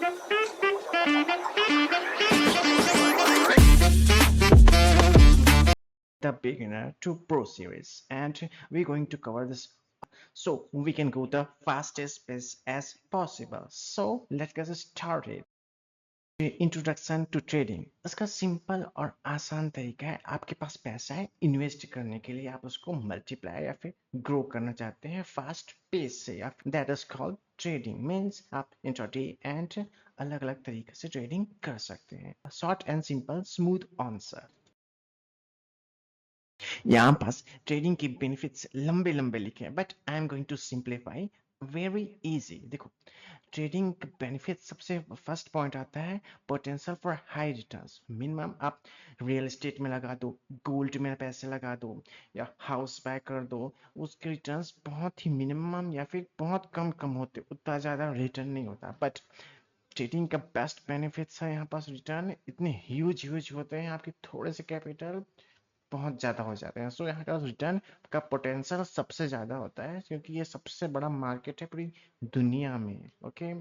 The beginner to pro series, and we're going to cover this so we can go the fastest pace as possible. So let's get started. Introduction to trading, इसका simple और आसान तरीका है। आपके पास पैसा है invest करने के लिए, आप उसको मल्टीप्लाई या फिर ग्रो करना चाहते हैं फास्ट पेस से, या that is called trading. Means आप इंट्राडे एंड अलग अलग तरीके से ट्रेडिंग कर सकते हैं। Short and simple smooth answer. यहाँ पास ट्रेडिंग के बेनिफिट्स लंबे लंबे लिखे हैं, but I am going to simplify very easy. देखो, ट्रेडिंग बेनिफिट सबसे फर्स्ट पॉइंट आता है potential for high returns. Minimum आप रियल एस्टेट में लगा दो, गोल्ड में पैसे लगा दो, या हाउस बाय कर दो, उसके रिटर्न्स बहुत ही मिनिमम या फिर बहुत कम कम होते, उतना ज़्यादा रिटर्न नहीं होता। बट ट्रेडिंग का बेस्ट बेनिफिट्स है यहाँ पास रिटर्न इतने ह्यूज ह्यूज होते हैं, आपके थोड़े से कैपिटल बहुत ज़्यादा हो जाते हैं। सो यहाँ का रिटर्न का पोटेंशियल सबसे ज़्यादा होता है, क्योंकि ये सबसे बड़ा मार्केट है पूरी दुनिया में। ओके,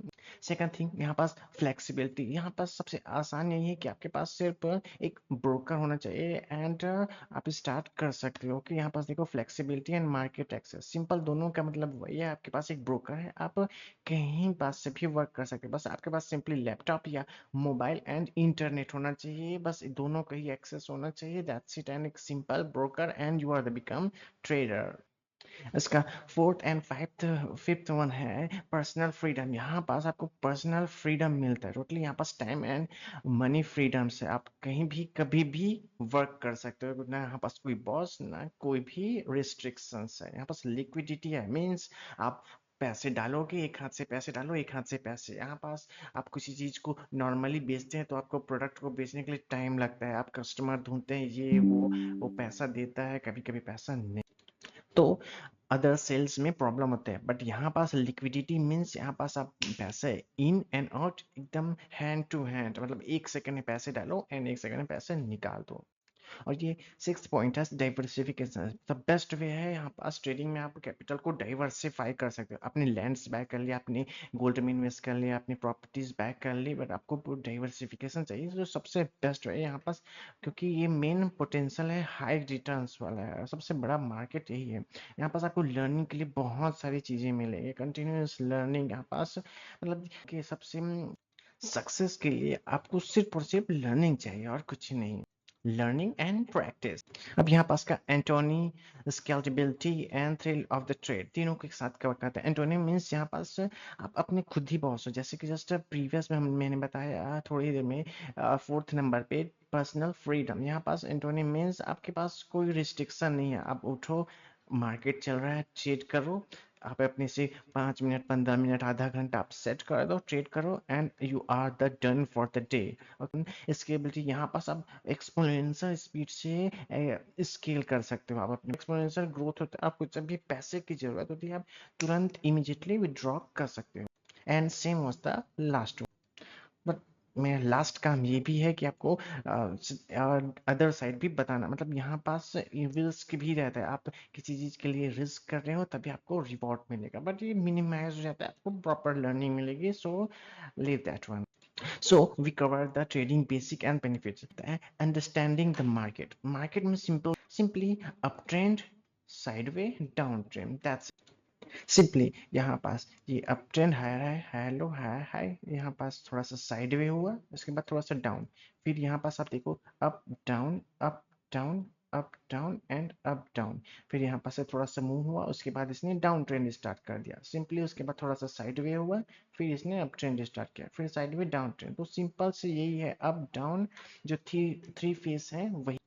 सेकंड थिंग, यहाँ पास फ्लेक्सिबिलिटी। यहाँ पास सबसे आसान यही है कि आपके पास सिर्फ एक ब्रोकर होना चाहिए एंड आप स्टार्ट कर सकते हो। कि यहाँ पास देखो, flexibility and market access, simple दोनों का मतलब वही है। आपके पास एक ब्रोकर है, आप कहीं पास से भी वर्क कर सकते हो, बस आपके पास सिंपली लैपटॉप या मोबाइल एंड इंटरनेट होना चाहिए, बस दोनों का ही एक्सेस होना चाहिए। दैट्स इट, एंड एक simple broker and you are the become trader. इसका फोर्थ एंड फिफ्थ वन है पर्सनल फ्रीडम। यहाँ पास आपको पर्सनल फ्रीडम मिलता है टोटली। यहाँ पास टाइम एंड मनी फ्रीडम से आप कहीं भी कभी भी वर्क कर सकते हो, ना यहाँ पास कोई बॉस ना कोई भी रिस्ट्रिक्शंस है। यहाँ पास लिक्विडिटी है, मीन्स आप पैसे डालोगे, एक हाथ से पैसे डालो, एक हाथ से पैसे। यहाँ पास आप किसी चीज को नॉर्मली बेचते हैं तो आपको प्रोडक्ट को बेचने के लिए टाइम लगता है, आप कस्टमर ढूंढते हैं, ये वो पैसा देता है, कभी कभी पैसा नहीं। तो अदर सेल्स में प्रॉब्लम होते हैं, बट यहाँ पास लिक्विडिटी मीन्स यहाँ पास आप पैसे इन एंड आउट एकदम हैंड टू हैंड, मतलब एक सेकंड में पैसे डालो एंड एक सेकंड में पैसे निकाल दो। और ये सिक्स पॉइंट है डाइवर्सिफिकेशन। द बेस्ट वे है यहाँ पास ट्रेडिंग में, आप कैपिटल को डाइवर्सिफाई कर सकते हो। अपने लैंड्स बाय कर लिया, अपने गोल्ड में इन्वेस्ट कर लिया, अपनी प्रॉपर्टीज बाय कर ली, बट आपको डाइवर्सिफिकेशन चाहिए, जो सबसे बेस्ट है यहाँ पास, क्योंकि ये मेन पोटेंशियल है हाई रिटर्न्स वाला है, सबसे बड़ा मार्केट यही है। यहाँ पास आपको लर्निंग के लिए बहुत सारी चीजें मिलेंगी, कंटिन्यूस लर्निंग यहाँ पास, मतलब कि सबसे सक्सेस के लिए आपको सिर्फ और सिर्फ लर्निंग चाहिए और कुछ नहीं। Learning and practice. अब यहाँ पास का एंटोनी, scalability and thrill of the trade, तीनों को एक साथ कवर करते हैं। एंटोनी मीन्स यहाँ पास आप अपने खुद ही बॉस हो, जैसे कि जस्ट प्रीवियस में मैंने बताया थोड़ी देर में, फोर्थ नंबर पे पर्सनल फ्रीडम। यहाँ पास एंटोनी मीन्स आपके पास कोई रिस्ट्रिक्शन नहीं है, आप उठो, मार्केट चल रहा है, ट्रेड करो, आप अपने से 5 मिनट 15 मिनट आधा घंटा आप सेट कर दो, ट्रेड करो and you are the done for the day. Scalability, यहाँ पास आप एक्सपोनेंशियल स्पीड से स्केल कर सकते हो, आप अपने एक्सपोनेंशियल ग्रोथ होता है, आपको जब भी पैसे की जरूरत होती है आप तुरंत इमीडिएटली विड्रॉ कर सकते हो। And same was the last. But मेरा लास्ट काम ये भी है कि आपको अदर साइड भी बताना, मतलब यहाँ पास रिस्क भी रहता है, आप किसी चीज के लिए रिस्क कर रहे हो तभी आपको रिवॉर्ड मिलेगा, बट ये मिनिमाइज हो जाता है, आपको प्रॉपर लर्निंग मिलेगी। So leave that one. So we cover the trading basic and benefits. Understanding the market. Market means simply uptrend, sideway, downtrend. That's simply यहाँ पास ये अप ट्रेंड हायर है, हाई लो, हाई हाई, यहाँ पास थोड़ा सा side way हुआ, उसके बाद थोड़ा सा डाउन, फिर यहाँ पास आप देखो up down up down up down and up down, फिर यहाँ पास से थोड़ा सा मूव हुआ, उसके बाद इसने डाउन ट्रेंड स्टार्ट कर दिया सिंपली, उसके बाद थोड़ा सा साइड वे हुआ, फिर इसने अप ट्रेंड स्टार्ट किया, फिर साइड वे डाउन ट्रेंड। तो सिंपल से यही है, अप डाउन जो थ्री थ्री फेस है वही।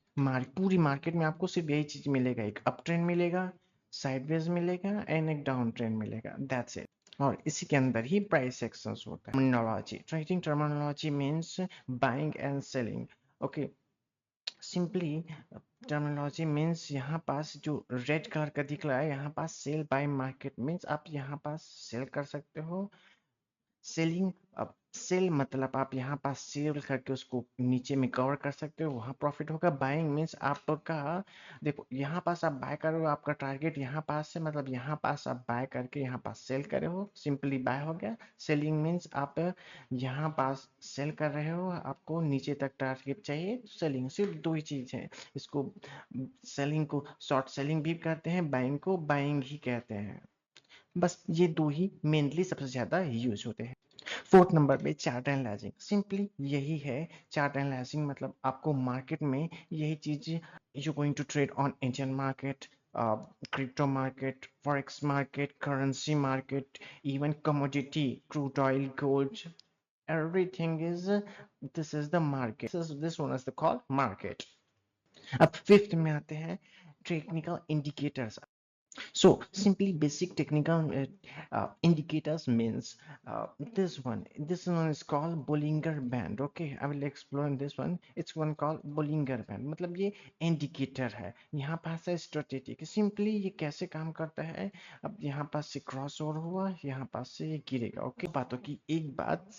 पूरी मार्केट में आपको सिर्फ यही चीज मिलेगा, एक अप ट्रेंड मिलेगा, साइडवेज मिलेगा एंड एक डाउन ट्रेंड मिलेगा, दैट्स इट। और इसी के अंदर ही प्राइस एक्शंस होता है। Terminology, trading terminology means buying and selling. Okay, simply terminology means यहाँ पास जो रेड कलर का दिख रहा है, यहाँ पास सेल बाय मार्केट मींस आप यहाँ पास सेल कर सकते हो, सेलिंग, अब सेल मतलब आप यहाँ पास सेल करके उसको नीचे में कवर कर सकते हो, वहां प्रॉफिट होगा। बाइंग मीन्स आपका, देखो यहाँ पास आप बाय कर रहे हो, आपका टारगेट यहाँ पास से, मतलब यहाँ पास आप बाय करके यहाँ पास सेल कर रहे हो, सिंपली बाय हो गया। सेलिंग मीन्स आप यहाँ पास सेल कर रहे हो, आपको नीचे तक टारगेट चाहिए, सेलिंग। सिर्फ दो ही चीज है इसको। सेलिंग को शॉर्ट सेलिंग भी कहते हैं, बाइंग को बाइंग ही कहते हैं। बस ये दो ही मेनली सबसे ज्यादा यूज होते हैं। फोर्थ नंबर पे चार्ट एनालाइजिंग, सिंपली यही है। चार्ट एनालाइजिंग मतलब आपको मार्केट में यही चीज, you going to trade on Indian market, crypto market, forex market, currency market, even commodity, crude oil, gold, everything is, this is the market, this one is the called market. अब fifth में आते हैं technical indicators. So simply basic technical indicators means this one is called Bollinger Band. Okay, I will explain this one. It's one called Bollinger Band. मतलब ये indicator है, यहाँ पास है strategic. Simply ये कैसे काम करता है, अब यहाँ पास से क्रॉस ओवर हुआ, यहाँ पास से ये गिरेगा. ओके, बातों की एक बात,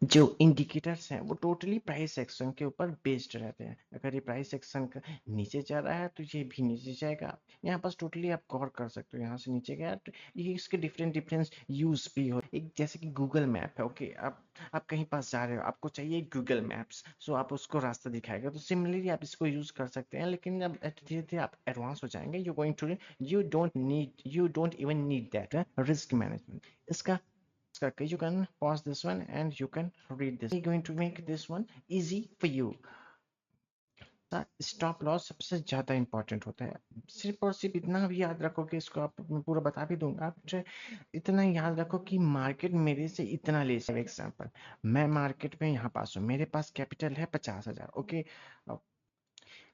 जो इंडिकेटर्स हैं वो टोटली प्राइस एक्शन के ऊपर बेस्ड रहते हैं. अगर ये प्राइस एक्शन का नीचे जा रहा है तो ये भी नीचे जाएगा. यहाँ पास टोटली आप कवर कर सकते हो, यहाँ से नीचे गया तो ये इसके डिफरेंट डिफरेंट यूज भी हो. एक जैसे कि गूगल मैप है. ओके, आप कहीं पास जा रहे हो, आपको चाहिए गूगल मैप्स, सो आप उसको रास्ता दिखाएगा, तो सिमिलरली आप इसको यूज कर सकते हैं. लेकिन अब धीरे धीरे आप एडवांस हो जाएंगे, you don't even need that risk management. इसका okay, you can pause this one and you can read this. I'm going to make this one easy for you. Stop loss सबसे ज्यादा इंपॉर्टेंट होता है. सिर्फ और सिर्फ इतना भी याद रखो कि इसको आप, मैं पूरा बता भी दूंगा, आप इतना याद रखो कि मार्केट मेरे से इतना ले सकता है. एग्जाम्पल, मैं मार्केट में यहाँ पास हूँ, मेरे पास कैपिटल है 50,000. ओके,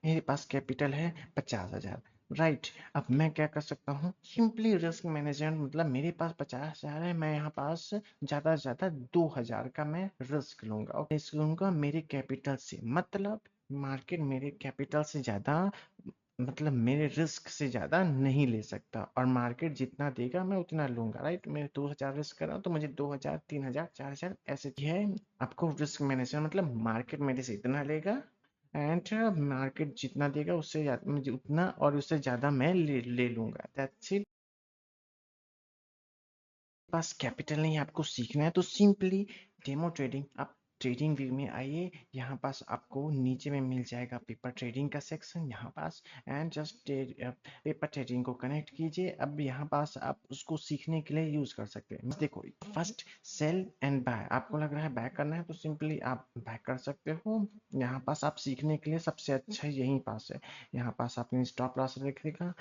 मेरे पास कैपिटल है 50,000. राइट, अब मैं क्या कर सकता हूँ, सिंपली रिस्क मैनेजमेंट, मतलब मेरे पास 50,000 है, मैं यहाँ पास ज्यादा से ज्यादा 2,000 का मैं रिस्क लूंगा. ओके, रिस्क लूंगा मेरे कैपिटल से, मतलब मार्केट मेरे कैपिटल से ज्यादा, मतलब मेरे रिस्क से ज्यादा नहीं ले सकता, और मार्केट जितना देगा मैं उतना लूंगा. राइट, मैं 2,000 रिस्क कर रहा हूँ तो मुझे 2,000, 3,000, 4,000 ऐसे है. आपको रिस्क मैनेजमेंट मतलब मार्केट मेरे से इतना लेगा एंड मार्केट जितना देगा उससे ज्यादा मुझे उतना, और उससे ज्यादा मैं ले लूंगा. That's it. पास कैपिटल नहीं है, आपको सीखना है, तो सिंपली डेमो ट्रेडिंग, आप ट्रेडिंग व्यू में आइए. यहाँ पास आपको नीचे में मिल जाएगा पेपर ट्रेडिंग का सेक्शन, यहाँ पास, एंड जस्ट पेपर ट्रेडिंग को कनेक्ट कीजिए. अब यहाँ पास आप उसको सीखने के लिए यूज कर सकते हैं. देखो, फर्स्ट सेल एंड बाय, आपको लग रहा है बाय करना है तो सिंपली आप बाय कर सकते हो. यहाँ पास आप सीखने के लिए सबसे अच्छा यहीं पास है. यहाँ पास आपने स्टॉप लॉस रखेगा,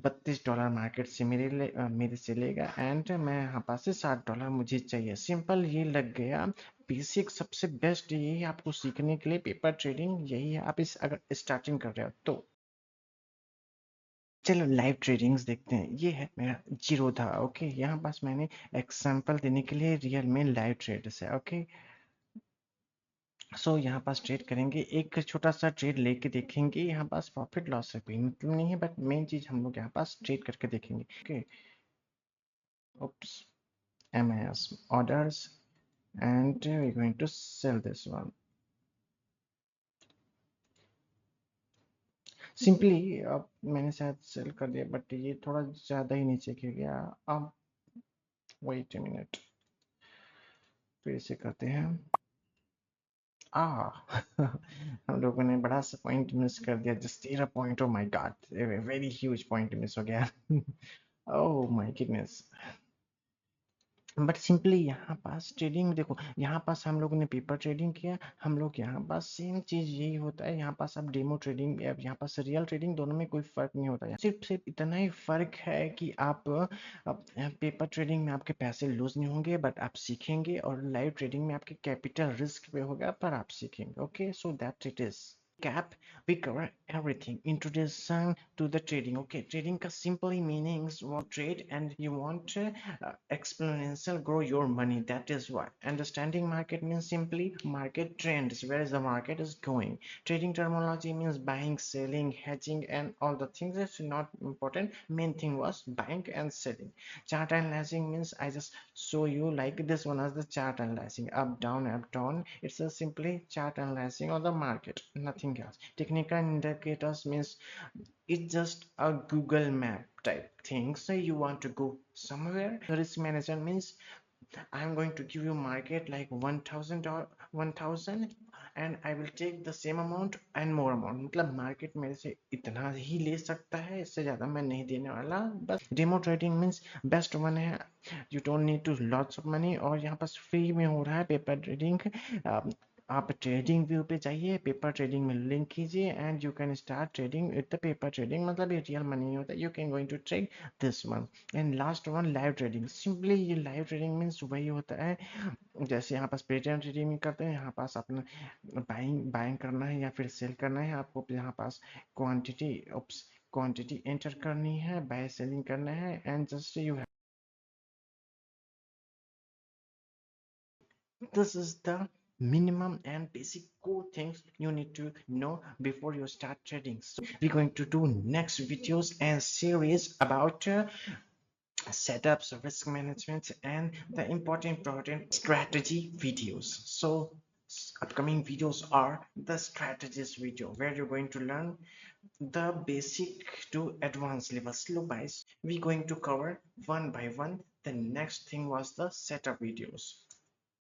$32 मार्केट से मेरे से लेगा, एंड मैं यहाँ पास से $60 मुझे चाहिए. सिंपल, ये लग गया. बेसिक सबसे बेस्ट यही है आपको सीखने के लिए, पेपर ट्रेडिंग यही है. आप इस अगर स्टार्टिंग कर रहे हो तो चलो लाइव ट्रेडिंग्स देखते हैं. ये है मेरा जीरोधा. ओके, यहाँ पास मैंने एग्जांपल देने के लिए रियल में लाइव ट्रेडर्स है. ओके, सो यहाँ पास ट्रेड करेंगे, एक छोटा सा ट्रेड लेके देखेंगे. यहाँ पास प्रॉफिट लॉस से कोई मतलब नहीं है, बट मेन चीज हम लोग यहाँ पास ट्रेड करके देखेंगे. Okay, oops, MAS orders, and we're going to sell this one. Simply अब मैंने शायद सेल कर दिया, बट ये थोड़ा ज्यादा ही नीचे गिर गया. अब वेट ए मिनट, फिर से करते हैं. आ हम लोगों ने बड़ा सा पॉइंट मिस कर दिया, just 13 point. Oh my God, very huge point miss हो गया. Oh my goodness. But simply यहाँ पास ट्रेडिंग देखो, यहाँ पास हम लोगों ने पेपर ट्रेडिंग किया, हम लोग यहाँ पास सेम चीज यही होता है. यहाँ पास आप डेमो ट्रेडिंग, यहाँ पास रियल ट्रेडिंग, दोनों में कोई फर्क नहीं होता है. सिर्फ सिर्फ इतना ही फर्क है कि आप पेपर ट्रेडिंग में आपके पैसे लूज नहीं होंगे, बट आप सीखेंगे, और लाइव ट्रेडिंग में आपके कैपिटल रिस्क पे होगा पर आप सीखेंगे. Okay, so that it is. Cap, we cover everything. Introduction to the trading. Okay, trading ka simply meanings what trade and you want to exponential grow your money. That is why. Understanding market means simply market trends. Where is the market is going? Trading terminology means buying, selling, hedging, and all the things. That's not important. Main thing was buying and selling. Chart analyzing means I just show you like this one as the chart analyzing up down up down. It's a simply chart analyzing of the market, nothing else. Technical indicators means it's just a Google map type thing. So you want to go somewhere. Risk management means I'm going to give you market like $1,000 1,000 and I will take the same amount and more amount. मतलब market मेरे से इतना ही ले सकता है, इससे ज़्यादा मैं नहीं देने वाला. बस demo trading means best one है. You don't need to lots of money और यहाँ पास फ्री में हो रहा है पेपर ट्रेडिंग. आप ट्रेडिंग व्यू पे जाइए, पेपर ट्रेडिंग में लिंक कीजिए and you can start trading with the paper trading. मतलब ये रियल मनी नहीं होता. You can going to trade this one. And last one live trading. Simply ये लाइव ट्रेडिंग मीन्स वही होता है जैसे यहाँ पास पेटीएम ट्रेडिंग करते हैं. यहाँ पास अपना बाइंग बाइंग करना है या फिर सेल करना है आपको. यहाँ पास क्वांटिटी क्वांटिटी एंटर करनी है, बाय सेलिंग करना है and just you. This is the minimum and basic core things you need to know before you start trading. So we're going to do next videos and series about setups, risk management, and the important strategy videos. So upcoming videos are the strategies video where you're going to learn the basic to advanced level slow by we're going to cover one by one. The next thing was the setup videos.